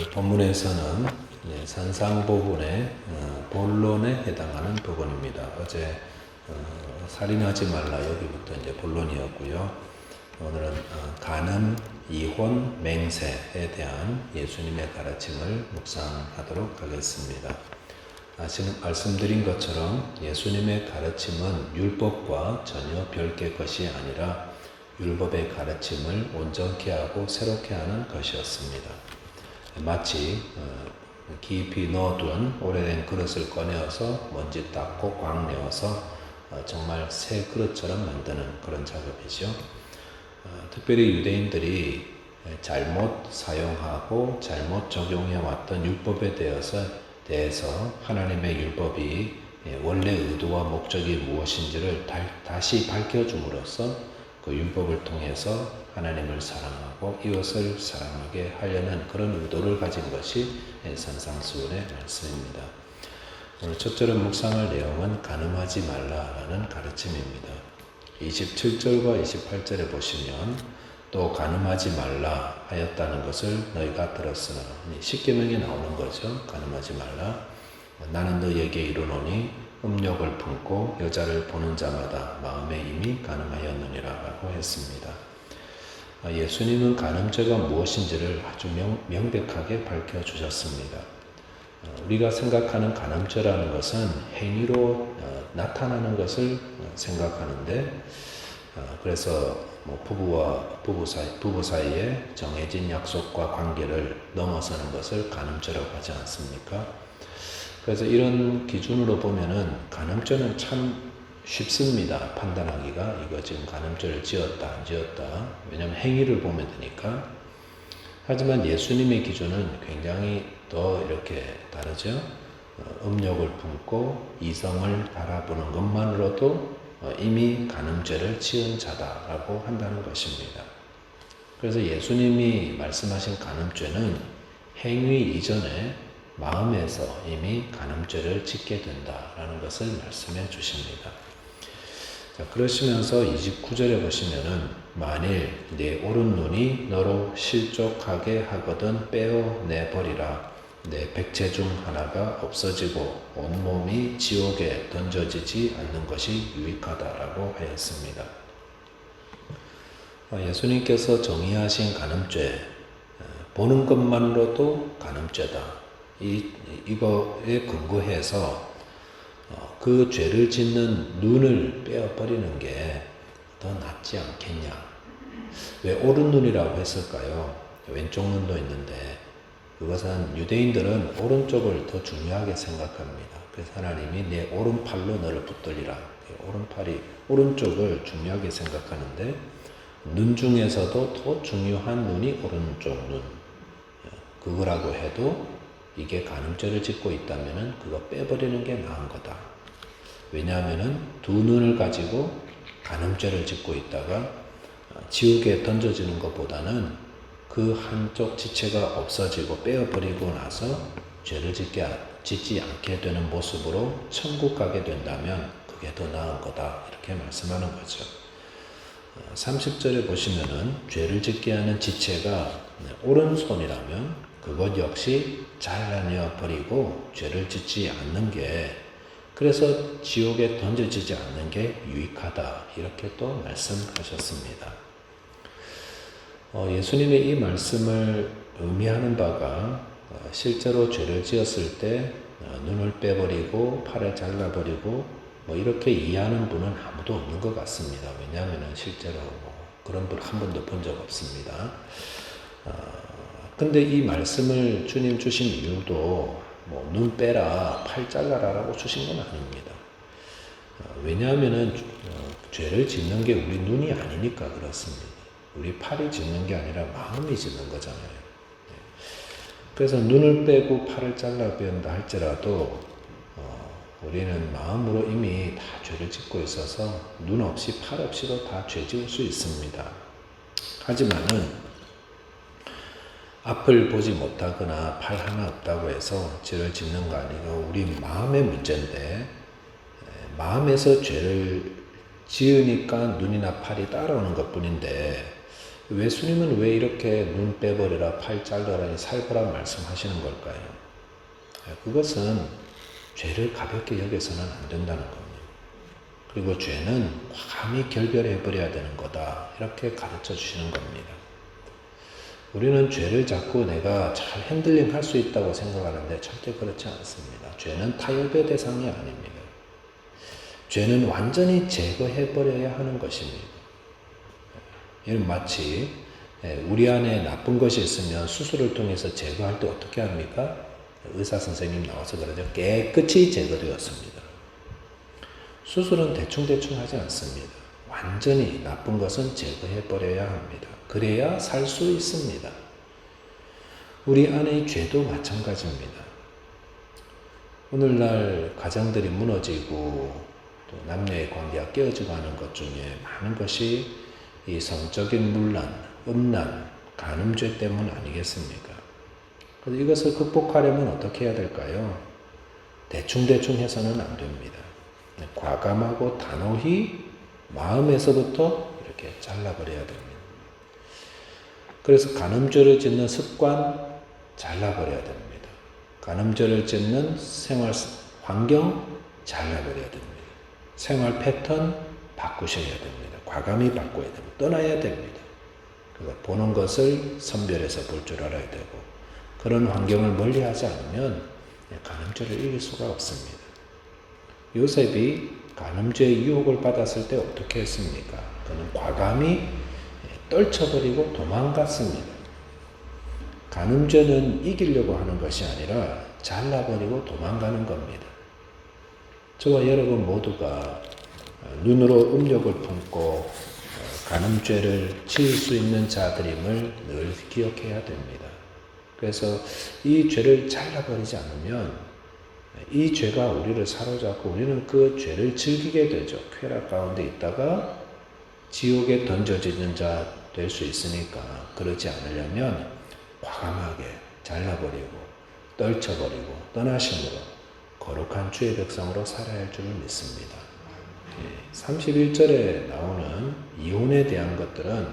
오늘 본문에서는 산상보훈의 본론에 해당하는 부분입니다. 어제 살인하지 말라 여기부터 이제 본론이었고요. 오늘은 간음, 이혼, 맹세에 대한 예수님의 가르침을 묵상하도록 하겠습니다. 지금 말씀드린 것처럼 예수님의 가르침은 율법과 전혀 별개 것이 아니라 율법의 가르침을 온전케 하고 새롭게 하는 것이었습니다. 마치 깊이 넣어둔 오래된 그릇을 꺼내어서 먼지 닦고 꽉 메워서 정말 새 그릇처럼 만드는 그런 작업이죠. 특별히 유대인들이 잘못 사용하고 잘못 적용해왔던 율법에 대해서 하나님의 율법이 원래 의도와 목적이 무엇인지를 다시 밝혀줌으로써 그 율법을 통해서 하나님을 사랑하고 이웃을 사랑하게 하려는 그런 의도를 가진 것이 산상수훈의 말씀입니다. 오늘 첫째로 묵상할 내용은 간음하지 말라라는 가르침입니다. 27절과 28절에 보시면 또 간음하지 말라 하였다는 것을 너희가 들었으나 십계명에 나오는 거죠. 간음하지 말라. 나는 너희에게 이르노니 음욕을 품고 여자를 보는 자마다 마음에 이미 간음하였느니라 라고 했습니다. 예수님은 간음죄가 무엇인지를 아주 명백하게 밝혀주셨습니다. 우리가 생각하는 간음죄라는 것은 행위로 나타나는 것을 생각하는데 그래서 부부 사이에 정해진 약속과 관계를 넘어서는 것을 간음죄라고 하지 않습니까? 그래서 이런 기준으로 보면은 간음죄는 참 쉽습니다. 판단하기가 이거 지금 간음죄를 지었다 안 지었다. 왜냐하면 행위를 보면 되니까. 하지만 예수님의 기준은 굉장히 더 이렇게 다르죠. 음욕을 품고 이성을 바라보는 것만으로도 이미 간음죄를 지은 자다라고 한다는 것입니다. 그래서 예수님이 말씀하신 간음죄는 행위 이전에 마음에서 이미 간음죄를 짓게 된다라는 것을 말씀해 주십니다. 자, 그러시면서 29절에 보시면은 만일 내 오른 눈이 너로 실족하게 하거든 빼어내버리라. 내 백체 중 하나가 없어지고 온몸이 지옥에 던져지지 않는 것이 유익하다라고 하였습니다. 예수님께서 정의하신 간음죄, 보는 것만으로도 간음죄다. 이거에 근거해서 그 죄를 짓는 눈을 빼어버리는 게 더 낫지 않겠냐. 왜 오른 눈이라고 했을까요? 왼쪽 눈도 있는데 그것은 유대인들은 오른쪽을 더 중요하게 생각합니다. 그래서 하나님이 내 오른팔로 너를 붙들리라. 오른쪽을 중요하게 생각하는데 눈 중에서도 더 중요한 눈이 오른쪽 눈. 그거라고 해도 이게 간음죄를 짓고 있다면은 그거 빼버리는 게 나은 거다. 왜냐하면은 두 눈을 가지고 간음죄를 짓고 있다가 지옥에 던져지는 것보다는 그 한쪽 지체가 없어지고 빼어버리고 나서 죄를 짓지 않게 되는 모습으로 천국 가게 된다면 그게 더 나은 거다. 이렇게 말씀하는 거죠. 30절에 보시면은 죄를 짓게 하는 지체가 오른손이라면 그것 역시 잘라내어 버리고 죄를 짓지 않는 게 그래서 지옥에 던져지지 않는 게 유익하다. 이렇게 또 말씀하셨습니다. 예수님의 이 말씀을 의미하는 바가 실제로 죄를 지었을 때 눈을 빼버리고 팔을 잘라버리고 이렇게 이해하는 분은 아무도 없는 것 같습니다. 왜냐하면 실제로 그런 분 한 번도 본 적 없습니다. 근데 이 말씀을 주님 주신 이유도 눈 빼라, 팔 잘라라라고 주신 건 아닙니다. 왜냐하면은 죄를 짓는 게 우리 눈이 아니니까 그렇습니다. 우리 팔이 짓는 게 아니라 마음이 짓는 거잖아요. 그래서 눈을 빼고 팔을 잘라버린다 할지라도 우리는 마음으로 이미 다 죄를 짓고 있어서 눈 없이 팔 없이도 다 죄 지을 수 있습니다. 하지만은 앞을 보지 못하거나 팔 하나 없다고 해서 죄를 짓는 거 아니고 우리 마음의 문제인데 마음에서 죄를 지으니까 눈이나 팔이 따라오는 것뿐인데 예수님은 왜 이렇게 눈 빼버려라, 팔 잘라라, 살거라 말씀하시는 걸까요? 그것은 죄를 가볍게 여겨서는 안 된다는 겁니다. 그리고 죄는 과감히 결별해버려야 되는 거다. 이렇게 가르쳐 주시는 겁니다. 우리는 죄를 자꾸 내가 잘 핸들링 할 수 있다고 생각하는데 절대 그렇지 않습니다. 죄는 타협의 대상이 아닙니다. 죄는 완전히 제거해버려야 하는 것입니다. 이는 마치 우리 안에 나쁜 것이 있으면 수술을 통해서 제거할 때 어떻게 합니까? 의사 선생님 나와서 그러죠. 깨끗이 제거되었습니다. 수술은 대충대충 하지 않습니다. 완전히 나쁜 것은 제거해버려야 합니다. 그래야 살 수 있습니다. 우리 안의 죄도 마찬가지입니다. 오늘날 가정들이 무너지고 또 남녀의 관계가 깨어지고 하는 것 중에 많은 것이 이 성적인 문란, 음란, 간음죄 때문 아니겠습니까? 그래서 이것을 극복하려면 어떻게 해야 될까요? 대충대충 해서는 안 됩니다. 과감하고 단호히 마음에서부터 이렇게 잘라버려야 됩니다. 그래서 간음죄를 짓는 습관 잘라버려야 됩니다. 간음죄를 짓는 생활 환경 잘라버려야 됩니다. 생활 패턴 바꾸셔야 됩니다. 과감히 바꿔야 됩니다. 떠나야 됩니다. 그리고 보는 것을 선별해서 볼 줄 알아야 되고, 그런 환경을 멀리하지 않으면 간음죄를 이길 수가 없습니다. 요셉이 간음죄의 유혹을 받았을 때 어떻게 했습니까? 그는 과감히 떨쳐버리고 도망갔습니다. 간음죄는 이기려고 하는 것이 아니라 잘라버리고 도망가는 겁니다. 저와 여러분 모두가 눈으로 음욕을 품고 간음죄를 지을 수 있는 자들임을 늘 기억해야 됩니다. 그래서 이 죄를 잘라버리지 않으면 이 죄가 우리를 사로잡고 우리는 그 죄를 즐기게 되죠. 쾌락 가운데 있다가 지옥에 던져지는 자 될 수 있으니까, 그러지 않으려면 과감하게 잘라버리고 떨쳐버리고 떠나심으로 거룩한 주의 백성으로 살아야 할 줄을 믿습니다. 31절에 나오는 이혼에 대한 것들은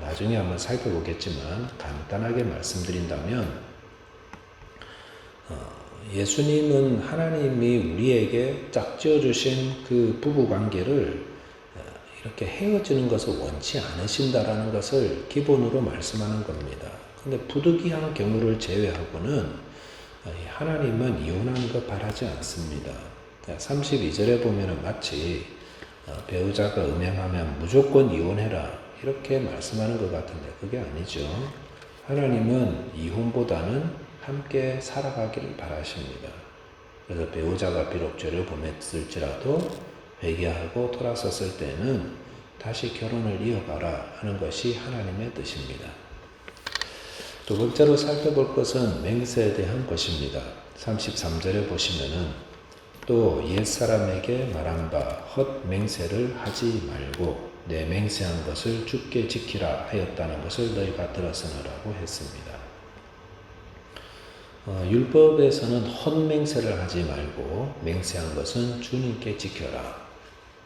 나중에 한번 살펴보겠지만 간단하게 말씀드린다면, 예수님은 하나님이 우리에게 짝지어 주신 그 부부관계를 이렇게 헤어지는 것을 원치 않으신다라는 것을 기본으로 말씀하는 겁니다. 근데 부득이한 경우를 제외하고는 하나님은 이혼하는 거 바라지 않습니다. 32절에 보면은 마치 배우자가 음행하면 무조건 이혼해라 이렇게 말씀하는 것 같은데 그게 아니죠. 하나님은 이혼보다는 함께 살아가기를 바라십니다. 그래서 배우자가 비록 죄를 범했을지라도 회개하고 돌아섰을 때는 다시 결혼을 이어가라 하는 것이 하나님의 뜻입니다. 두 번째로 살펴볼 것은 맹세에 대한 것입니다. 33절에 보시면은 또 옛사람에게 말한 바 헛 맹세를 하지 말고 내 맹세한 것을 주께 지키라 하였다는 것을 너희가 들었으라고 했습니다. 율법에서는 헛맹세를 하지 말고 맹세한 것은 주님께 지켜라.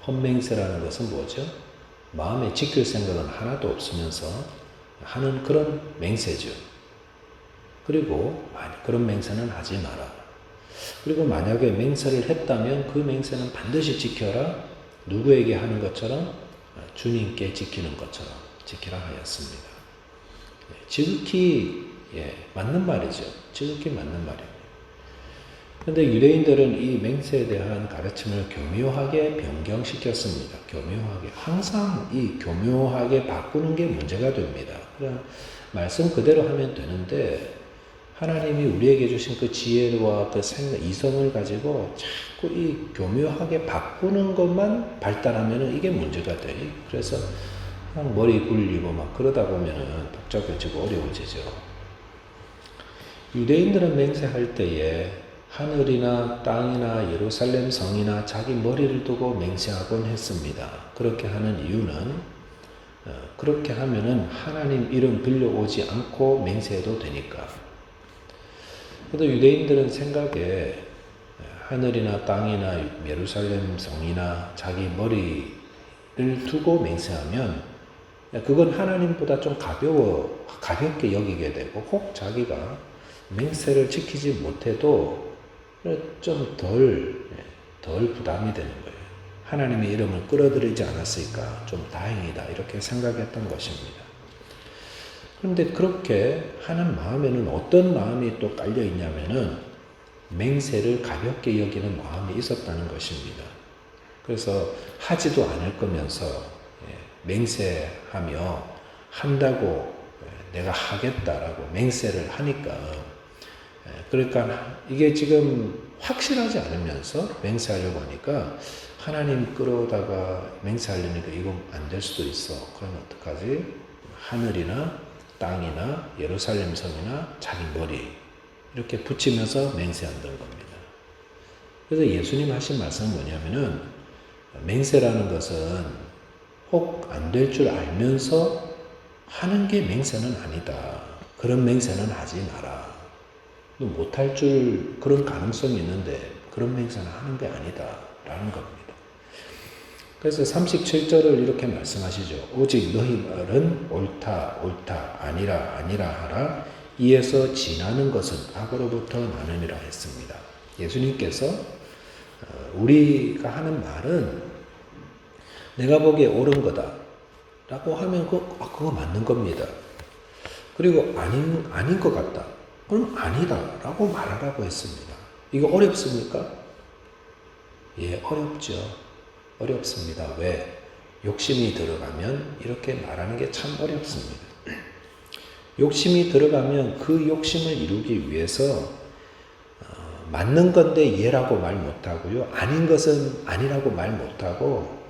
헛맹세라는 것은 뭐죠? 마음에 지킬 생각은 하나도 없으면서 하는 그런 맹세죠. 그리고 그런 맹세는 하지 마라. 그리고 만약에 맹세를 했다면 그 맹세는 반드시 지켜라. 누구에게 하는 것처럼? 주님께 지키는 것처럼 지키라 하였습니다. 지극히 맞는 말이죠. 지극히 맞는 말입니다. 그런데 유대인들은 이 맹세에 대한 가르침을 교묘하게 변경시켰습니다. 교묘하게. 항상 이 교묘하게 바꾸는 게 문제가 됩니다. 그냥 말씀 그대로 하면 되는데 하나님이 우리에게 주신 그 지혜와 그 생각, 이성을 가지고 자꾸 이 교묘하게 바꾸는 것만 발달하면 이게 문제가 돼. 그래서 그냥 머리 굴리고 막 그러다 보면 복잡해지고 어려워지죠. 유대인들은 맹세할 때에 하늘이나 땅이나 예루살렘 성이나 자기 머리를 두고 맹세하곤 했습니다. 그렇게 하는 이유는 그렇게 하면은 하나님 이름 빌려오지 않고 맹세해도 되니까. 그래도 유대인들은 생각에 하늘이나 땅이나 예루살렘 성이나 자기 머리를 두고 맹세하면 그건 하나님보다 좀 가볍게 여기게 되고, 혹 자기가 맹세를 지키지 못해도 좀 덜 부담이 되는 거예요. 하나님의 이름을 끌어들이지 않았으니까 좀 다행이다, 이렇게 생각했던 것입니다. 그런데 그렇게 하는 마음에는 어떤 마음이 또 깔려 있냐면은 맹세를 가볍게 여기는 마음이 있었다는 것입니다. 그래서 하지도 않을 거면서 맹세하며 한다고 내가 하겠다라고 맹세를 하니까, 그러니까 이게 지금 확실하지 않으면서 맹세하려고 하니까 하나님 끌어오다가 맹세하려니까 이거 안 될 수도 있어. 그러면 어떡하지? 하늘이나 땅이나 예루살렘 성이나 자기 머리 이렇게 붙이면서 맹세한다는 겁니다. 그래서 예수님 하신 말씀은 뭐냐면은, 맹세라는 것은 혹 안 될 줄 알면서 하는 게 맹세는 아니다. 그런 맹세는 하지 마라. 너 못할 줄, 그런 가능성이 있는데 그런 맹세는 하는 게 아니다 라는 겁니다. 그래서 37절을 이렇게 말씀하시죠. 오직 너희 말은 옳다 옳다 아니라 아니라 하라. 이에서 지나는 것은 악으로부터 나느니라 했습니다. 예수님께서 우리가 하는 말은 내가 보기에 옳은 거다 라고 하면 그거 맞는 겁니다. 그리고 아닌 것 같다, 그럼 아니다 라고 말하라고 했습니다. 이거 어렵습니까? 예, 어렵죠. 어렵습니다. 왜? 욕심이 들어가면 이렇게 말하는 게 참 어렵습니다. 욕심이 들어가면 그 욕심을 이루기 위해서 맞는 건데 예라고 말 못하고요, 아닌 것은 아니라고 말 못하고,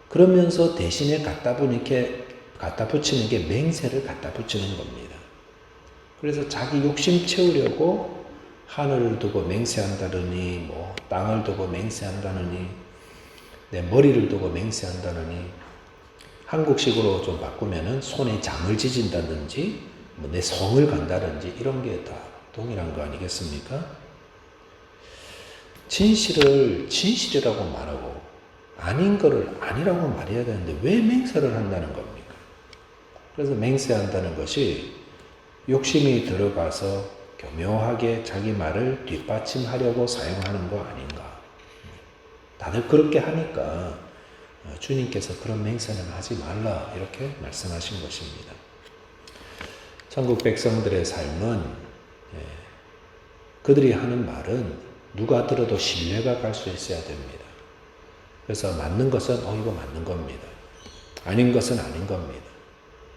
그러면서 대신에 갖다 붙이는 게 맹세를 갖다 붙이는 겁니다. 그래서 자기 욕심 채우려고 하늘을 두고 맹세한다느니, 뭐 땅을 두고 맹세한다느니, 내 머리를 두고 맹세한다느니, 한국식으로 좀 바꾸면은 손에 장을 지진다든지, 뭐 내 성을 간다든지, 이런 게 다 동일한 거 아니겠습니까? 진실을 진실이라고 말하고 아닌 거를 아니라고 말해야 되는데 왜 맹세를 한다는 겁니까? 그래서 맹세한다는 것이 욕심이 들어가서 교묘하게 자기 말을 뒷받침하려고 사용하는 거 아닌가. 다들 그렇게 하니까 주님께서 그런 맹세는 하지 말라 이렇게 말씀하신 것입니다. 천국 백성들의 삶은 그들이 하는 말은 누가 들어도 신뢰가 갈 수 있어야 됩니다. 그래서 맞는 것은 이거 맞는 겁니다. 아닌 것은 아닌 겁니다.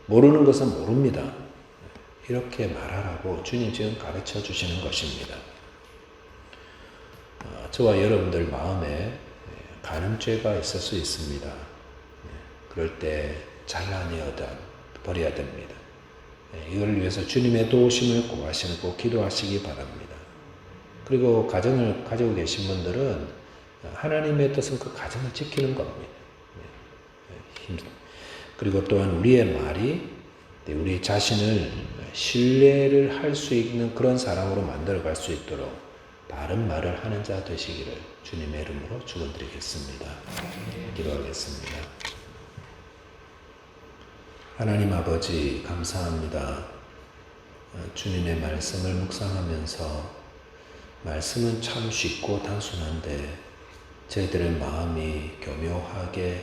모르는 것은 모릅니다. 이렇게 말하라고 주님 지금 가르쳐 주시는 것입니다. 저와 여러분들 마음에 간음죄가 있을 수 있습니다. 그럴 때 잘라내어 버려야 됩니다. 이걸 위해서 주님의 도우심을 구하시고 꼭 기도하시기 바랍니다. 그리고 가정을 가지고 계신 분들은 하나님의 뜻은 그 가정을 지키는 겁니다. 그리고 또한 우리의 말이 우리 자신을 신뢰를 할 수 있는 그런 사람으로 만들어갈 수 있도록 바른 말을 하는 자 되시기를 주님의 이름으로 축원드리겠습니다. 기도하겠습니다. 하나님 아버지 감사합니다. 주님의 말씀을 묵상하면서 말씀은 참 쉽고 단순한데 저희들의 마음이 교묘하게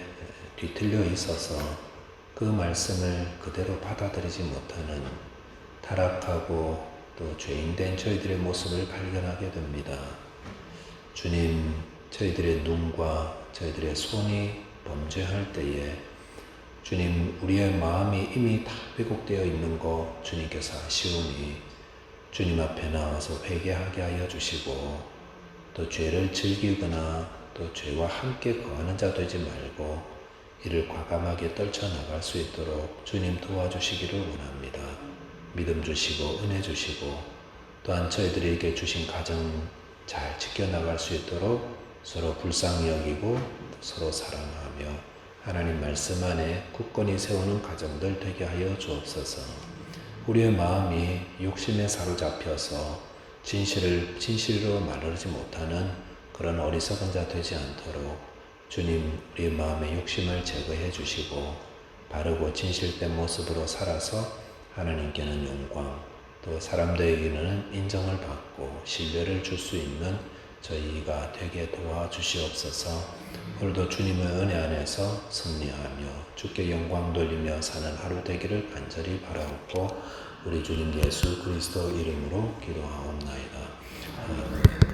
뒤틀려 있어서 그 말씀을 그대로 받아들이지 못하는 타락하고 또 죄인된 저희들의 모습을 발견하게 됩니다. 주님, 저희들의 눈과 저희들의 손이 범죄할 때에 주님, 우리의 마음이 이미 다 왜곡되어 있는 거 주님께서 아시오니 주님 앞에 나와서 회개하게 하여 주시고 또 죄를 즐기거나 또 죄와 함께 거하는 자 되지 말고 이를 과감하게 떨쳐나갈 수 있도록 주님 도와주시기를 원합니다. 믿음 주시고 은혜 주시고 또한 저희들에게 주신 가정 잘 지켜나갈 수 있도록 서로 불쌍히 여기고 서로 사랑하며 하나님 말씀 안에 굳건히 세우는 가정들 되게 하여 주옵소서. 우리의 마음이 욕심에 사로잡혀서 진실로 말하지 못하는 그런 어리석은 자 되지 않도록 주님 우리의 마음의 욕심을 제거해 주시고 바르고 진실된 모습으로 살아서 하나님께는 영광, 또 사람들에게는 인정을 받고 신뢰를 줄 수 있는 저희가 되게 도와주시옵소서. 오늘도 주님의 은혜 안에서 승리하며 주께 영광 돌리며 사는 하루 되기를 간절히 바라옵고 우리 주님 예수 그리스도 이름으로 기도하옵나이다. 아멘.